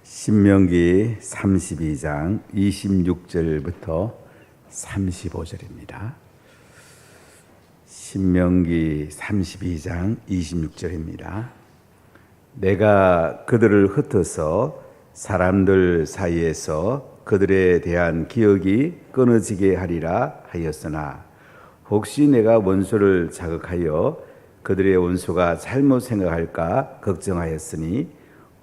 신명기 32장 26절부터 35절입니다. 신명기 32장 26절입니다. 내가 그들을 흩어서 사람들 사이에서 그들에 대한 기억이 끊어지게 하리라 하였으나 혹시 내가 원수를 자극하여 그들의 원수가 잘못 생각할까 걱정하였으니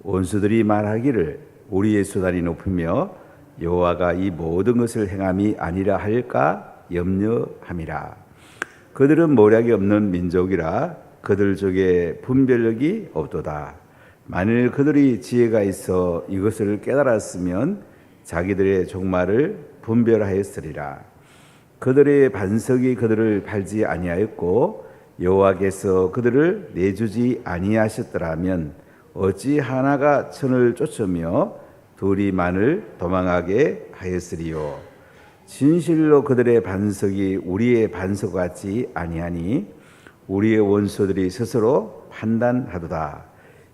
원수들이 말하기를 우리의 수단이 높으며 여호와가 이 모든 것을 행함이 아니라 할까 염려함이라. 그들은 모략이 없는 민족이라 그들 중에 분별력이 없도다. 만일 그들이 지혜가 있어 이것을 깨달았으면 자기들의 종말을 분별하였으리라. 그들의 반석이 그들을 팔지 아니하였고 여호와께서 그들을 내주지 아니하셨더라면 어찌 하나가 천을 쫓으며 둘이 만을 도망하게 하였으리요. 진실로 그들의 반석이 우리의 반석 같지 아니하니 우리의 원수들이 스스로 판단하도다.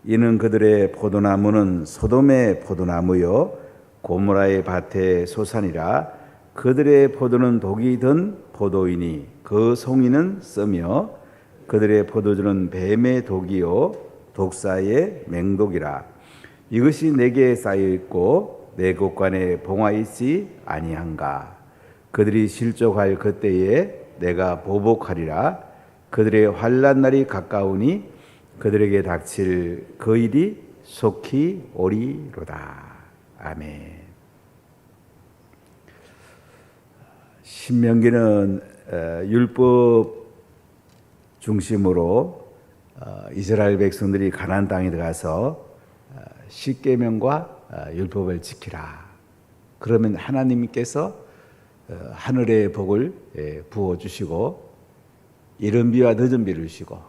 이는 그들의 포도나무는 소돔의 포도나무요 고모라의 밭의 소산이라. 그들의 포도는 독이 든 포도이니 그 송이는 써며 그들의 포도주는 뱀의 독이요 독사의 맹독이라. 이것이 내게 쌓여 있고 내 곳간에 봉하 있지 아니한가. 그들이 실족할 그때에 내가 보복하리라. 그들의 환난 날이 가까우니 그들에게 닥칠 그 일이 속히 오리로다. 아멘. 신명기는 율법 중심으로 이스라엘 백성들이 가나안 땅에 들어가서 십계명과 율법을 지키라. 그러면 하나님께서 하늘의 복을 부어 주시고 이른 비와 늦은 비를 주시고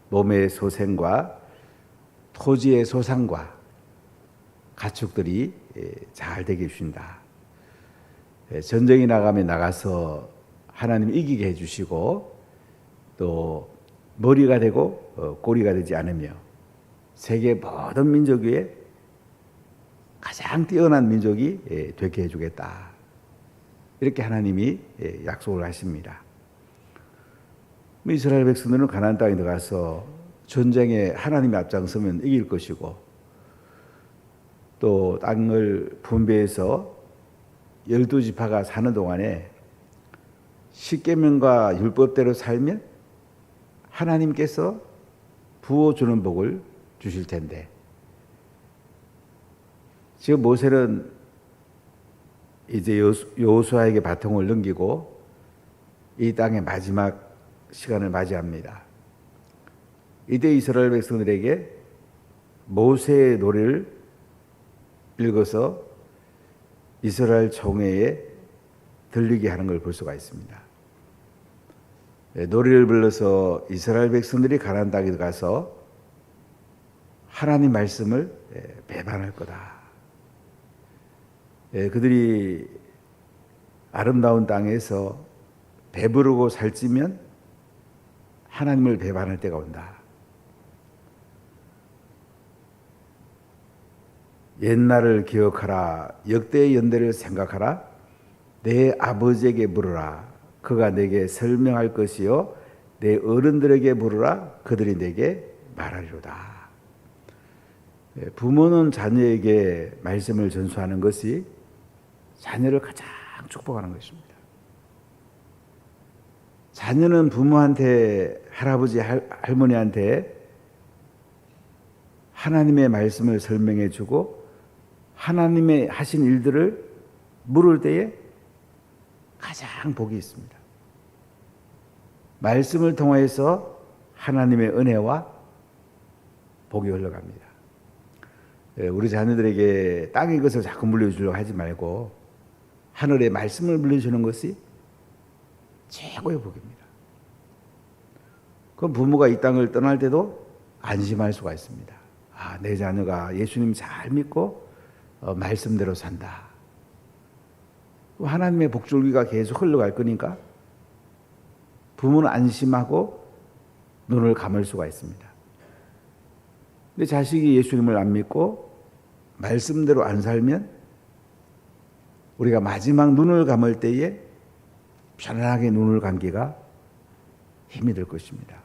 몸의 소생과 토지의 소산과 가축들이 잘 되게 해주신다. 전쟁이 나가면 나가서 하나님 이기게 해주시고 또 머리가 되고 꼬리가 되지 않으며 세계 모든 민족 위에 가장 뛰어난 민족이 되게 해주겠다. 이렇게 하나님이 약속을 하십니다. 이스라엘 백성들은 가나안 땅에 들어가서 전쟁에 하나님이 앞장서면 이길 것이고 또 땅을 분배해서 12지파가 사는 동안에 십계명과 율법대로 살면 하나님께서 부어주는 복을 주실 텐데 지금 모세는 이제 여호수아에게 바통을 넘기고 이 땅의 마지막 시간을 맞이합니다. 이때 이스라엘 백성들에게 모세의 노래를 읽어서 이스라엘 총회에 들리게 하는 걸 볼 수가 있습니다. 노래를 불러서 이스라엘 백성들이 가나안 땅에 가서 하나님 말씀을 배반할 거다. 그들이 아름다운 땅에서 배부르고 살찌면 하나님을 배반할 때가 온다. 옛날을 기억하라. 역대의 연대를 생각하라. 내 아버지에게 물으라. 그가 내게 설명할 것이요 내 어른들에게 물으라. 그들이 내게 말하리로다. 부모는 자녀에게 말씀을 전수하는 것이 자녀를 가장 축복하는 것입니다. 자녀는 부모한테 할아버지 할머니한테 하나님의 말씀을 설명해 주고 하나님의 하신 일들을 물을 때에 가장 복이 있습니다. 말씀을 통해서 하나님의 은혜와 복이 흘러갑니다. 우리 자녀들에게 땅의 것을 자꾸 물려주려고 하지 말고 하늘의 말씀을 물려주는 것이 최고의 복입니다. 그럼 부모가 이 땅을 떠날 때도 안심할 수가 있습니다. 내 자녀가 예수님 잘 믿고 말씀대로 산다. 하나님의 복줄기가 계속 흘러갈 거니까 부모는 안심하고 눈을 감을 수가 있습니다. 근데 자식이 예수님을 안 믿고 말씀대로 안 살면 우리가 마지막 눈을 감을 때에 편안하게 눈을 감기가 힘이 들 것입니다.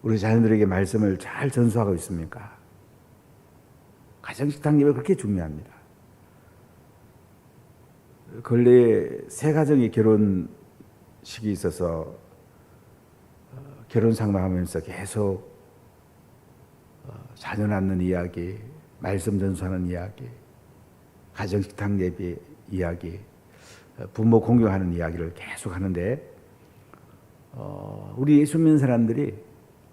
우리 자녀들에게 말씀을 잘 전수하고 있습니까? 가정식탁 예배 그렇게 중요합니다. 근래에 세 가정의 결혼식이 있어서 결혼 상담하면서 계속 자녀 낳는 이야기, 말씀 전수하는 이야기, 가정식탁 예배 이야기, 부모 공경하는 이야기를 계속 하는데 우리 예수 믿는 사람들이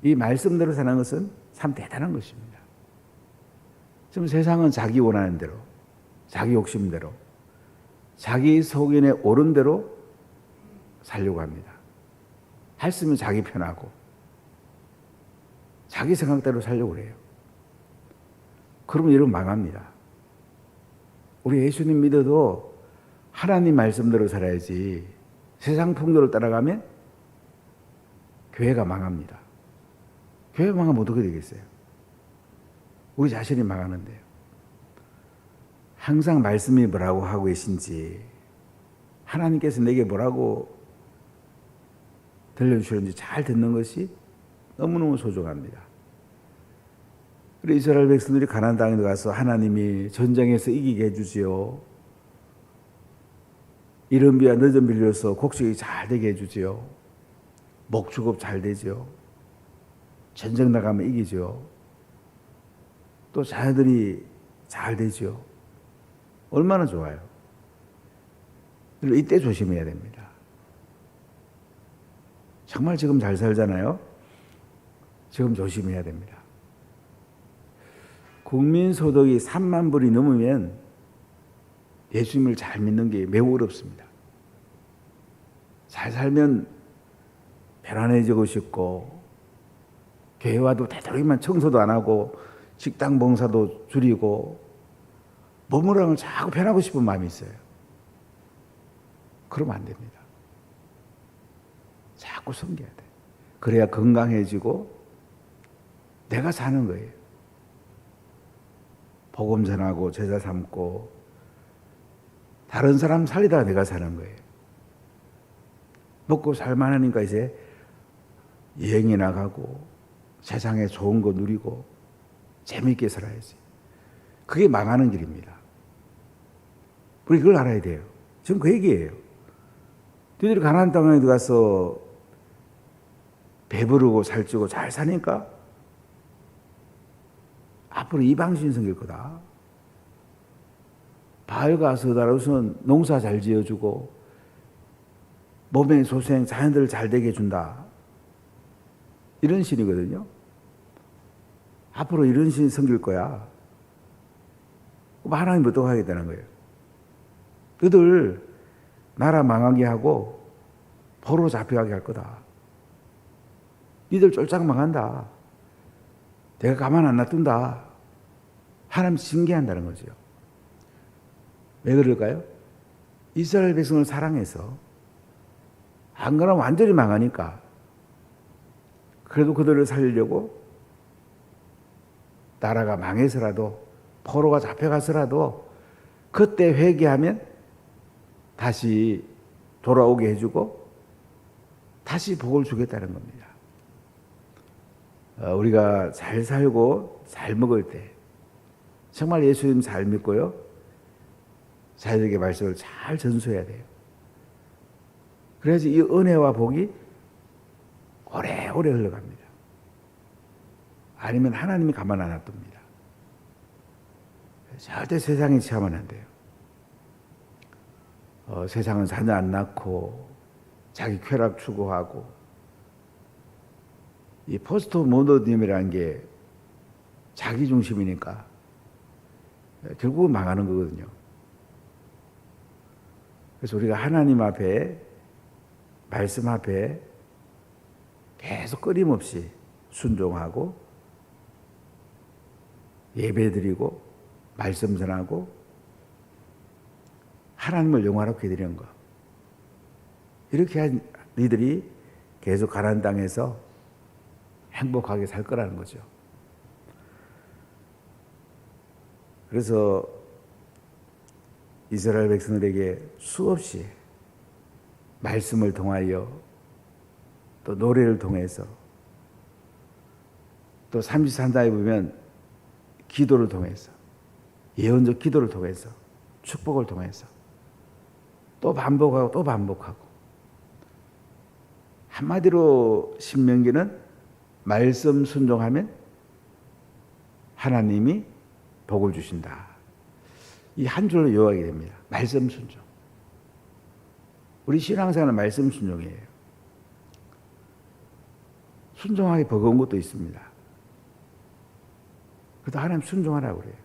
이 말씀대로 사는 것은 참 대단한 것입니다. 지금 세상은 자기 원하는 대로, 자기 욕심대로, 자기 소견에 옳은 대로 살려고 합니다. 할 수 있으면 자기 편하고 자기 생각대로 살려고 그래요. 그러면 여러분 망합니다. 우리 예수님 믿어도 하나님 말씀대로 살아야지 세상 풍조를 따라가면 교회가 망합니다. 교회 망하면 어떻게 되겠어요? 우리 자신이 망하는데요. 항상 말씀이 뭐라고 하고 계신지, 하나님께서 내게 뭐라고 들려주시는지 잘 듣는 것이 너무너무 소중합니다. 우리 이스라엘 백성들이 가나안 땅에 가서 하나님이 전쟁에서 이기게 해주지요. 이른 비와 늦은 비로서 곡식이 잘 되게 해주지요. 목축업 잘 되죠. 전쟁 나가면 이기죠. 또 자녀들이 잘 되죠. 얼마나 좋아요. 이때 조심해야 됩니다. 정말 지금 잘 살잖아요. 지금 조심해야 됩니다. 국민소득이 3만 불이 넘으면 예수님을 잘 믿는 게 매우 어렵습니다. 잘 살면 편안해지고 싶고 교회 와도 되도록이면 청소도 안 하고 식당 봉사도 줄이고 머무랑을 자꾸 편하고 싶은 마음이 있어요. 그러면 안 됩니다. 자꾸 섬겨야 돼. 그래야 건강해지고 내가 사는 거예요. 복음 전하고 제자 삼고 다른 사람 살리다가 내가 사는 거예요. 먹고 살만하니까 이제 여행이 나가고 세상에 좋은 거 누리고 재미있게 살아야지. 그게 망하는 길입니다. 우리 그걸 알아야 돼요. 지금 그 얘기예요. 너희들이 가나안 땅에 들어가서 배부르고 살찌고 잘 사니까 앞으로 이방신이 생길 거다. 바알과 아스다로스는 농사 잘 지어주고 몸의 소생, 자녀들 잘 되게 해준다. 이런 신이거든요. 앞으로 이런 신이 생길 거야. 그럼 하나님 어떻게 하겠다는 거예요? 너희들 나라 망하게 하고 포로 잡혀가게 할 거다. 니들 쫄짝 망한다. 내가 가만 안 놔둔다. 하나님 징계한다는 거죠. 왜 그럴까요? 이스라엘 백성을 사랑해서 안 그러면 완전히 망하니까 그래도 그들을 살리려고 나라가 망해서라도 포로가 잡혀가서라도 그때 회개하면 다시 돌아오게 해주고 다시 복을 주겠다는 겁니다. 우리가 잘 살고 잘 먹을 때 정말 예수님 잘 믿고요. 자녀에게 말씀을 잘 전수해야 돼요. 그래야지 이 은혜와 복이 오래오래 흘러갑니다. 아니면 하나님이 가만 안 놔둡니다. 절대 세상에 취하면 안 돼요. 세상은 자녀 안 낳고 자기 쾌락 추구하고 이 포스트 모더니즘이라는 게 자기 중심이니까 결국은 망하는 거거든요. 그래서 우리가 하나님 앞에 말씀 앞에 계속 끊임없이 순종하고 예배드리고 말씀 전하고 하나님을 영화롭게 드리는 것. 이렇게 한 니들이 계속 가나안 땅에서 행복하게 살 거라는 거죠. 그래서 이스라엘 백성들에게 수없이 말씀을 통하여 또 노래를 통해서 또 33장에 보면 기도를 통해서 예언적 기도를 통해서 축복을 통해서 또 반복하고 또 반복하고 한마디로 신명기는 말씀 순종하면 하나님이 복을 주신다. 이 한 줄로 요약이 됩니다. 말씀 순종. 우리 신앙생활은 말씀 순종이에요. 순종하기 버거운 것도 있습니다. 그래도 하나님 순종하라고 그래요.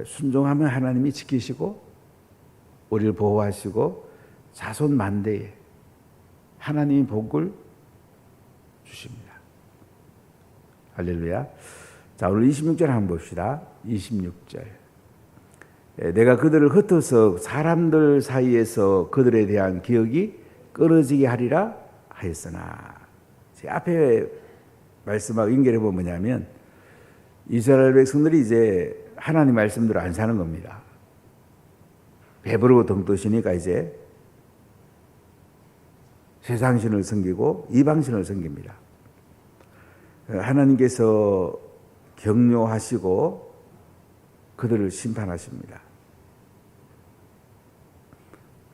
순종하면 하나님이 지키시고 우리를 보호하시고 자손 만대에 하나님이 복을 주십니다. 할렐루야. 자, 오늘 26절 한번 봅시다. 26절. 내가 그들을 흩어서 사람들 사이에서 그들에 대한 기억이 끊어지게 하리라 하였으나, 제 앞에 말씀하고 연결해 보면 뭐냐면 이스라엘 백성들이 이제 하나님 말씀대로 안 사는 겁니다. 배부르고 등 뜨시니까 이제 세상신을 섬기고 이방신을 섬깁니다. 하나님께서 격려하시고 그들을 심판하십니다.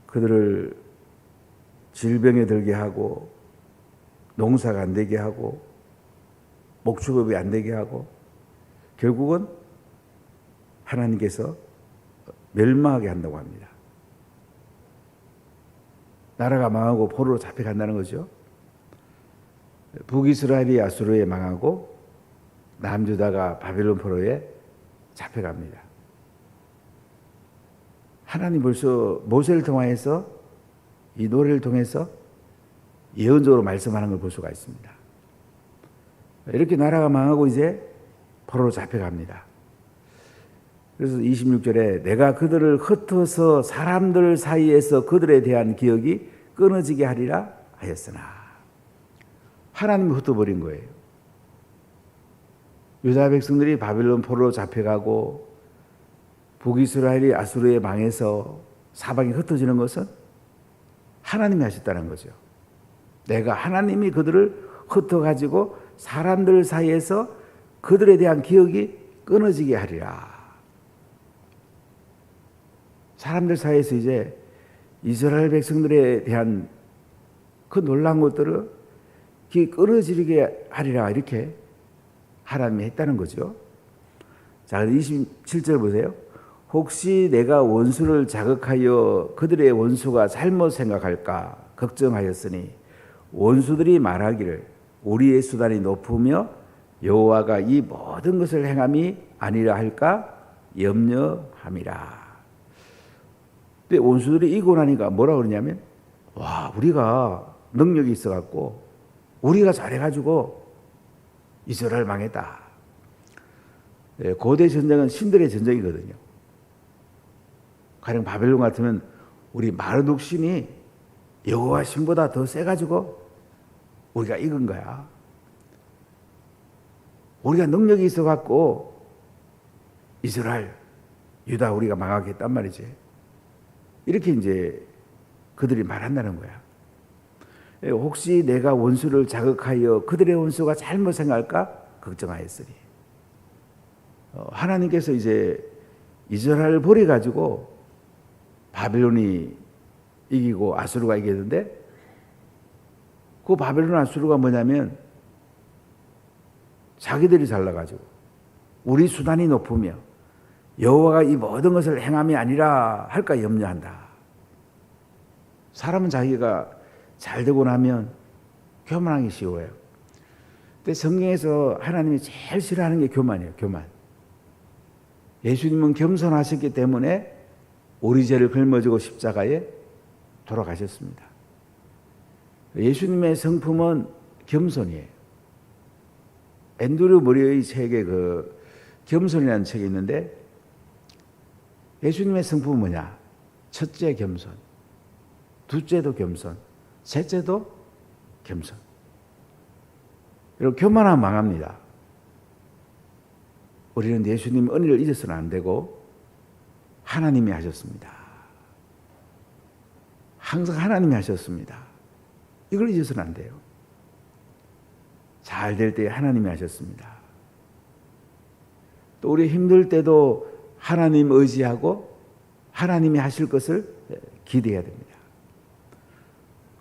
그들을 질병에 들게 하고 농사가 안 되게 하고 목축업이 안 되게 하고 결국은 하나님께서 멸망하게 한다고 합니다. 나라가 망하고 포로로 잡혀간다는 거죠. 북이스라엘이 아수르에 망하고 남유다가 바벨론 포로에 잡혀갑니다. 하나님 벌써 모세를 통하여서 이 노래를 통해서 예언적으로 말씀하는 걸 볼 수가 있습니다. 이렇게 나라가 망하고 이제 포로로 잡혀갑니다. 그래서 26절에 내가 그들을 흩어서 사람들 사이에서 그들에 대한 기억이 끊어지게 하리라 하였으나, 하나님이 흩어버린 거예요. 유다 백성들이 바벨론 포로로 잡혀가고 북이스라엘이 아수르에 망해서 사방이 흩어지는 것은 하나님이 하셨다는 거죠. 내가 하나님이 그들을 흩어가지고 사람들 사이에서 그들에 대한 기억이 끊어지게 하리라. 사람들 사이에서 이제 이스라엘 백성들에 대한 그 놀라운 것들을 끊어지게 하리라, 이렇게 하나님이 했다는 거죠. 자, 27절 보세요. 혹시 내가 원수를 자극하여 그들의 원수가 잘못 생각할까 걱정하였으니 원수들이 말하기를 우리의 수단이 높으며 여호와가 이 모든 것을 행함이 아니라 할까 염려함이라. 근데 원수들이 이기고 나니까 뭐라 그러냐면, 와, 우리가 능력이 있어갖고 우리가 잘해가지고 이스라엘 망했다. 고대 전쟁은 신들의 전쟁이거든요. 가령 바벨론 같으면 우리 마르둑 신이 여호와 신보다 더 세가지고 우리가 이긴 거야. 우리가 능력이 있어갖고 이스라엘, 유다 우리가 망하게 했단 말이지. 이렇게 이제 그들이 말한다는 거야. 혹시 내가 원수를 자극하여 그들의 원수가 잘못 생각할까 걱정하였으니, 하나님께서 이제 이스라엘을 버려가지고 바벨론이 이기고 아수르가 이겼는데, 그 바벨론 아수르가 뭐냐면 자기들이 잘나가지고 우리 수단이 높으며 여호와가 이 모든 것을 행함이 아니라 할까 염려한다. 사람은 자기가 잘 되고 나면 교만하기 쉬워요. 근데 성경에서 하나님이 제일 싫어하는 게 교만이에요. 교만. 예수님은 겸손하셨기 때문에 우리 죄를 짊어지고 십자가에 돌아가셨습니다. 예수님의 성품은 겸손이에요. 앤드류 머리의 책에 그 겸손이라는 책이 있는데, 예수님의 성품은 뭐냐? 첫째 겸손, 둘째도 겸손, 셋째도 겸손. 여러분, 교만하면 망합니다. 우리는 예수님 은혜를 잊어서는 안 되고 하나님이 하셨습니다. 항상 하나님이 하셨습니다. 이걸 잊어서는 안 돼요. 잘 될 때 하나님이 하셨습니다. 또 우리 힘들 때도 하나님 의지하고 하나님이 하실 것을 기대해야 됩니다.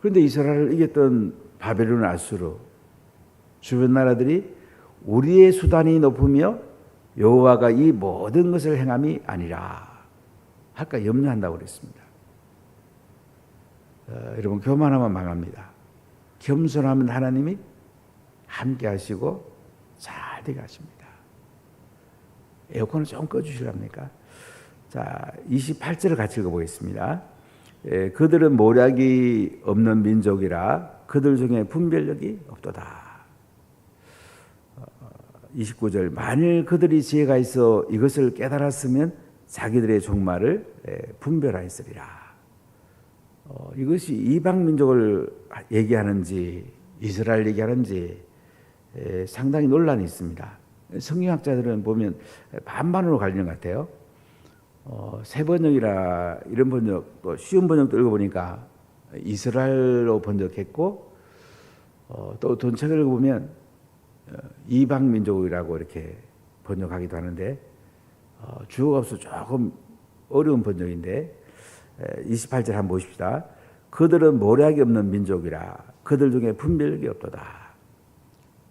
그런데 이스라엘을 이겼던 바벨론 아수르 주변 나라들이 우리의 수단이 높으며 여호와가 이 모든 것을 행함이 아니라 할까 염려한다고 그랬습니다. 여러분 교만하면 망합니다. 겸손하면 하나님이 함께 하시고 잘 되게 하십니다. 에어컨을 좀 꺼주시랍니까? 자, 28절을 같이 읽어보겠습니다. 그들은 모략이 없는 민족이라 그들 중에 분별력이 없도다. 29절 만일 그들이 지혜가 있어 이것을 깨달았으면 자기들의 종말을 분별하였으리라. 이것이 이방 민족을 얘기하는지 이스라엘 얘기하는지 상당히 논란이 있습니다. 성경학자들은 보면 반반으로 갈리는 것 같아요. 새 번역이라 이런 번역 또 쉬운 번역도 읽어보니까 이스라엘로 번역했고 또 어떤 책을 읽어보면 이방 민족이라고 이렇게 번역하기도 하는데 주어가 없어 조금 어려운 번역인데 28절 한번 보십시다. 그들은 모략이 없는 민족이라 그들 중에 분별력이 없도다.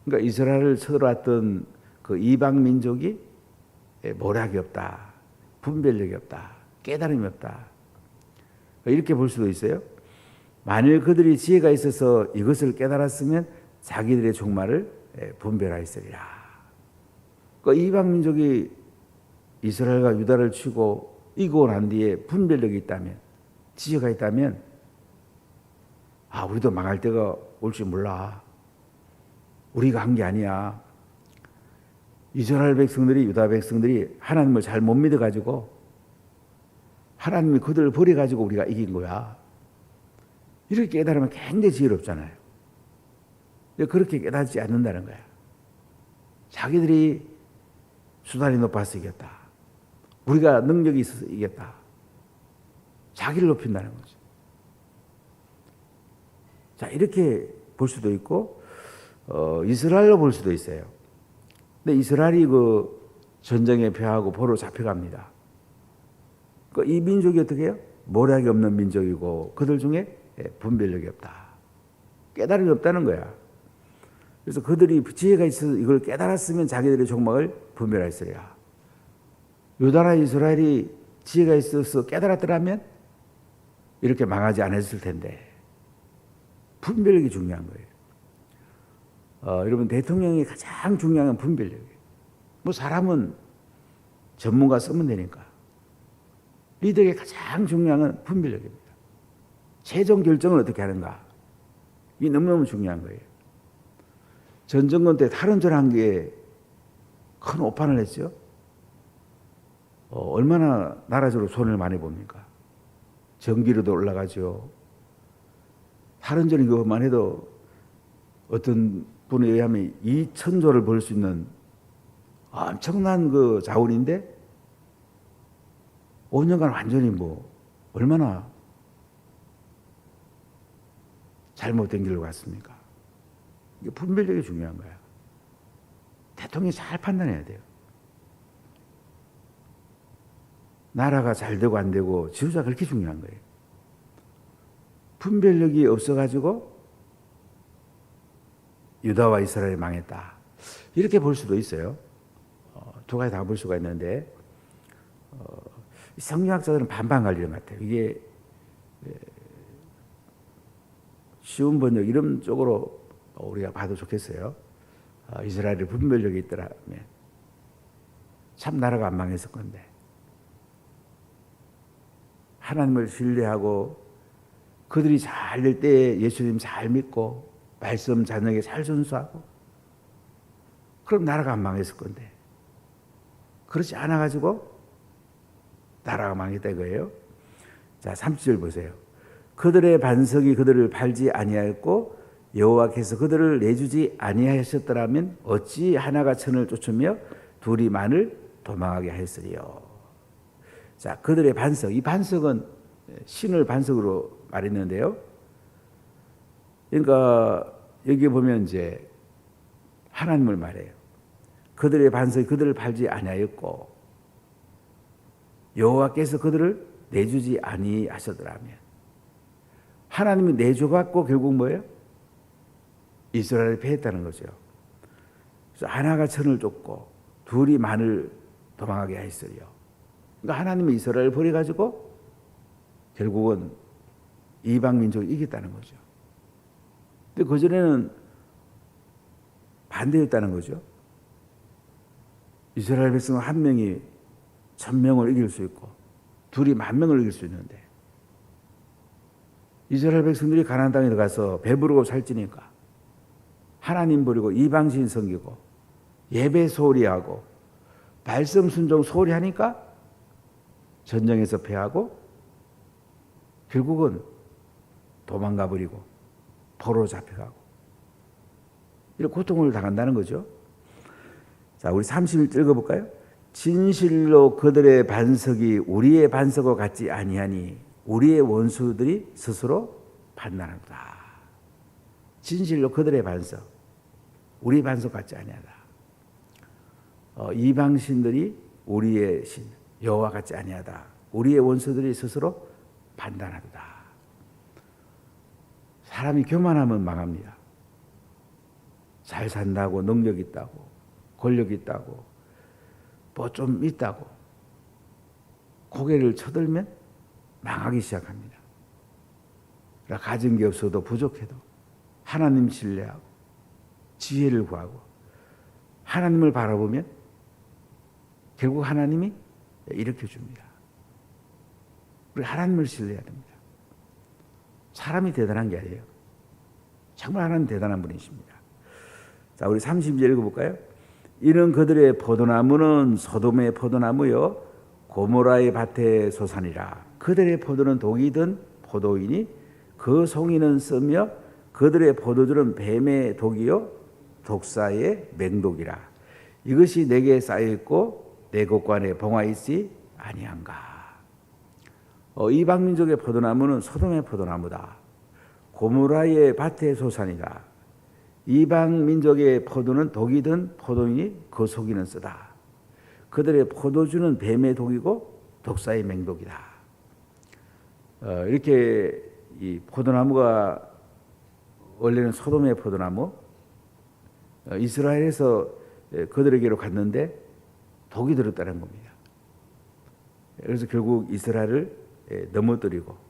그러니까 이스라엘을 쳐들어왔던 그 이방 민족이 모략이 없다. 분별력이 없다. 깨달음이 없다. 이렇게 볼 수도 있어요. 만일 그들이 지혜가 있어서 이것을 깨달았으면 자기들의 종말을 분별하였으리라. 그러니까 이방 민족이 이스라엘과 유다를 치고 이기고 난 뒤에 분별력이 있다면 지혜가 있다면 우리도 망할 때가 올지 몰라. 우리가 한 게 아니야. 이스라엘 백성들이 유다 백성들이 하나님을 잘 못 믿어가지고 하나님이 그들을 버려가지고 우리가 이긴 거야. 이렇게 깨달으면 굉장히 지혜롭잖아요. 그렇게 깨닫지 않는다는 거야. 자기들이 수단이 높아서 이겼다. 우리가 능력이 있어서 이겼다. 자기를 높인다는 거죠. 자, 이렇게 볼 수도 있고 이스라엘로 볼 수도 있어요. 근데 이스라엘이 그 전쟁에 패하고 포로 잡혀갑니다. 이 민족이 어떻게 해요? 모략이 없는 민족이고 그들 중에 분별력이 없다. 깨달음이 없다는 거야. 그래서 그들이 지혜가 있어서 이걸 깨달았으면 자기들의 종말을 분별하였으리라. 유다나 이스라엘이 지혜가 있어서 깨달았더라면 이렇게 망하지 않았을 텐데 분별력이 중요한 거예요. 여러분 대통령이 가장 중요한 건 분별력이에요. 뭐 사람은 전문가 쓰면 되니까. 리더에게 가장 중요한 건 분별력입니다. 최종 결정을 어떻게 하는가. 이게 너무너무 중요한 거예요. 전정권 때 탈원전한 게 큰 오판을 했죠. 얼마나 나라적으로 손해를 많이 봅니까? 전기료도 올라가죠. 탈원전 이것만 해도 어떤 분에 의하면 2,000조를 벌 수 있는 엄청난 그 자원인데 5년간 완전히 얼마나 잘못된 길로 갔습니까? 이게 분별력이 중요한 거야. 대통령이 잘 판단해야 돼요. 나라가 잘 되고 안 되고 지도자가 그렇게 중요한 거예요. 분별력이 없어가지고 유다와 이스라엘이 망했다. 이렇게 볼 수도 있어요. 두 가지 다 볼 수가 있는데 성경학자들은 반반 갈리는 것 같아요. 이게 쉬운 번역 이런 쪽으로 우리가 봐도 좋겠어요. 이스라엘의 분별력이 있더라면 참 나라가 안 망했을 건데 하나님을 신뢰하고 그들이 잘 될 때 예수님 잘 믿고 말씀 자녀에게 잘 전수하고 그럼 나라가 안 망했을 건데 그렇지 않아가지고 나라가 망했다 이거예요. 자, 30절 보세요. 그들의 반석이 그들을 팔지 아니하였고 여호와께서 그들을 내주지 아니하셨더라면 어찌 하나가 천을 쫓으며 둘이 만을 도망하게 하였으리요. 자, 그들의 반석. 이 반석은 신을 반석으로 말했는데요. 그러니까 여기 보면 이제 하나님을 말해요. 그들의 반석이 그들을 팔지 아니하였고 여호와께서 그들을 내주지 아니하셨더라면, 하나님이 내줘갖고 결국 뭐예요? 이스라엘을 패했다는 거죠. 그래서 하나가 천을 쫓고 둘이 만을 도망하게 하였으리요. 그러니까 하나님이 이스라엘을 버려가지고 결국은 이방 민족이 이겼다는 거죠. 근데 그전에는 반대였다는 거죠. 이스라엘 백성 한 명이 1000명을 이길 수 있고 둘이 10,000명을 이길 수 있는데, 이스라엘 백성들이 가나안 땅에 들어가서 배부르고 살찌니까 하나님 버리고 이방신 섬기고 예배 소홀히 하고 말씀 순종 소홀히 하니까 전쟁에서 패하고 결국은 도망가 버리고 포로 잡혀가고 이런 고통을 당한다는 거죠. 자, 우리 31절 읽어볼까요? 진실로 그들의 반석이 우리의 반석과 같지 아니하니 우리의 원수들이 스스로 판단한다. 진실로 그들의 반석, 우리 반석 같지 아니하다. 이방신들이 우리의 신 여호와 같지 아니하다. 우리의 원수들이 스스로 판단한다. 사람이 교만하면 망합니다. 잘 산다고, 능력 있다고, 권력 있다고, 뭐 좀 있다고 고개를 쳐들면 망하기 시작합니다. 가진 게 없어도 부족해도 하나님 신뢰하고 지혜를 구하고 하나님을 바라보면 결국 하나님이 일으켜줍니다. 우리 하나님을 신뢰해야 됩니다. 사람이 대단한 게 아니에요. 정말 하나님 대단한 분이십니다. 자, 우리 30절 읽어볼까요? 이는 그들의 포도나무는 소돔의 포도나무요 고모라의 밭의 소산이라. 그들의 포도는 독이든 포도이니 그 송이는 쓰며 그들의 포도주는 뱀의 독이요 독사의 맹독이라. 이것이 내게 쌓여있고 내 곳간에 봉하있지 아니한가. 이방 민족의 포도나무는 소돔의 포도나무다. 고모라의 밭의 소산이다. 이방 민족의 포도는 독이든 포도이니 그 속이는 쓰다. 그들의 포도주는 뱀의 독이고 독사의 맹독이다. 이렇게 이 포도나무가 원래는 소돔의 포도나무, 이스라엘에서 그들에게로 갔는데 독이 들었다는 겁니다. 그래서 결국 이스라엘을 넘어뜨리고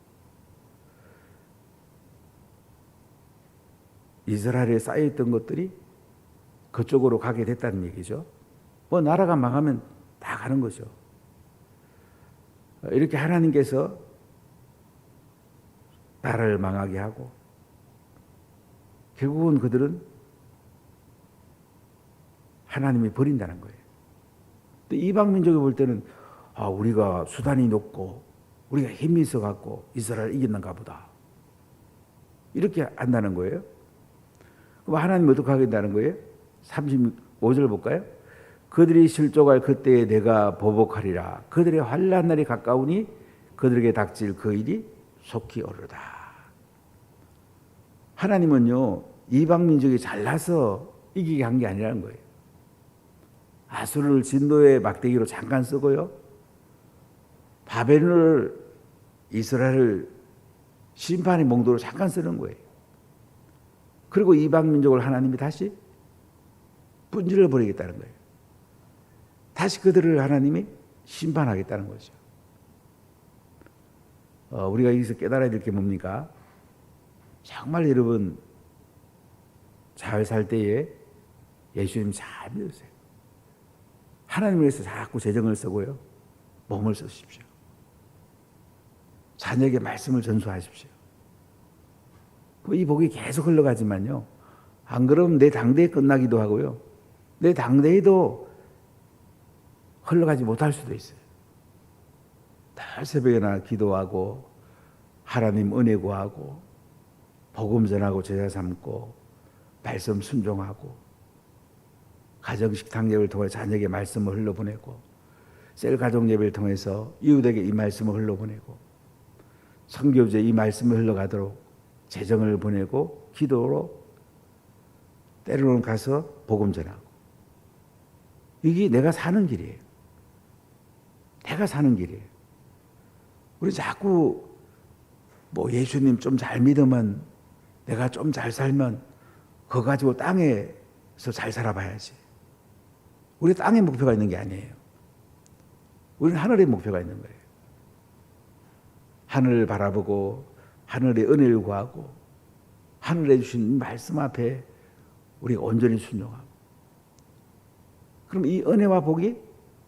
이스라엘에 쌓여있던 것들이 그쪽으로 가게 됐다는 얘기죠. 뭐 나라가 망하면 다 가는 거죠. 이렇게 하나님께서 나라를 망하게 하고 결국은 그들은 하나님이 버린다는 거예요. 또 이방 민족이 볼 때는 우리가 수단이 높고 우리가 힘이 있어갖고 이스라엘 이겼는가 보다. 이렇게 한다는 거예요. 그럼 하나님이 어떻게 하겠다는 거예요? 35절 볼까요? 그들이 실족할 그때에 내가 보복하리라. 그들의 환난 날이 가까우니 그들에게 닥칠 그 일이 속히 오르다. 하나님은요 이방 민족이 잘나서 이기게 한 게 아니라는 거예요. 아수르를 진노의 막대기로 잠깐 쓰고요, 바벨론을 이스라엘을 심판의 몽도로 잠깐 쓰는 거예요. 그리고 이방 민족을 하나님이 다시 분질러 버리겠다는 거예요. 다시 그들을 하나님이 심판하겠다는 거죠. 우리가 여기서 깨달아야 될 게 뭡니까? 정말 여러분 잘 살 때에 예수님 잘 믿으세요. 하나님을 위해서 자꾸 재정을 쓰고요, 몸을 쓰십시오. 자녀에게 말씀을 전수하십시오. 이 복이 계속 흘러가지만요, 안 그러면 내 당대에 끝나기도 하고요, 내 당대에도 흘러가지 못할 수도 있어요. 늘 새벽에나 기도하고 하나님 은혜 구하고 복음 전하고 제자 삼고 말씀 순종하고 가정식탁 예배를 통해 자녀에게 말씀을 흘러보내고 셀 가족 예배를 통해서 이웃에게 이 말씀을 흘러보내고 선교지에 이 말씀이 흘러가도록 재정을 보내고 기도로 때로는 가서 복음 전하고 이게 내가 사는 길이에요. 내가 사는 길이에요. 우리 자꾸 뭐 예수님 좀 잘 믿으면 내가 좀 잘 살면 그거 가지고 땅에서 잘 살아봐야지. 우리 땅에 목표가 있는 게 아니에요. 우리는 하늘의 목표가 있는 거예요. 하늘을 바라보고 하늘의 은혜를 구하고 하늘에 주신 말씀 앞에 우리가 온전히 순종하고 그럼 이 은혜와 복이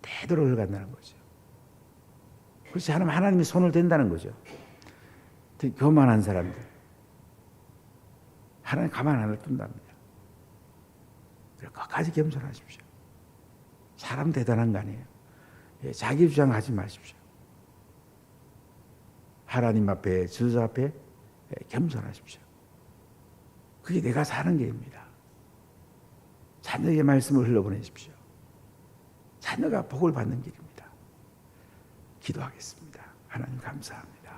대대로 흘러간다는 거죠. 그렇지 않으면 하나님이 손을 댄다는 거죠. 되게 교만한 사람들 하나님 가만 안 둔답니다. 끝까지 겸손하십시오. 사람 대단한 거 아니에요. 자기 주장하지 마십시오. 하나님 앞에 저자 앞에 겸손하십시오. 그게 내가 사는 길입니다. 자녀의 말씀을 흘러보내십시오. 자녀가 복을 받는 길입니다. 기도하겠습니다. 하나님 감사합니다.